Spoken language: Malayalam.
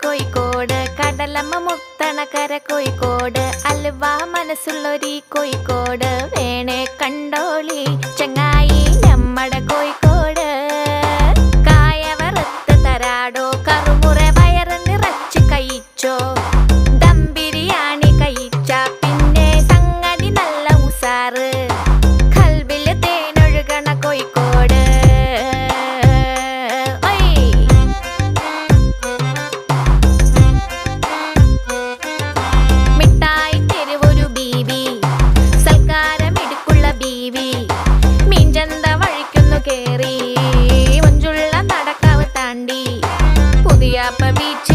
കോഴിക്കോട്, കടലമ്മ മുത്തണ കര കോഴിക്കോട്, അലുവ മനസ്സുള്ളൊരീ കോഴിക്കോട്, വേണേ കണ്ടോളി ചങ്ങായി നമ്മടെ കോഴിക്കോട്. കായ വറുത്ത് തരാടോ, കറുമുറ വയറ് നിറച്ച് കഴിച്ചോ, ദം ബിരിയാണി കഴിച്ച പിന്നെ സംഗതി നല്ല ഉസാറ്, കൽബില് തേനൊഴുകണ കോഴിക്കോട്. മിഠായി തെരുവൊരു ബീവി, സൽക്കാരമിടുക്കുള്ള ബീവി, മീൻചന്ത വഴിക്കുന്നു കേറി, മഞ്ചുള്ള നടക്കാവ് താണ്ടി, പുതിയാപ്പ ബീച്ച്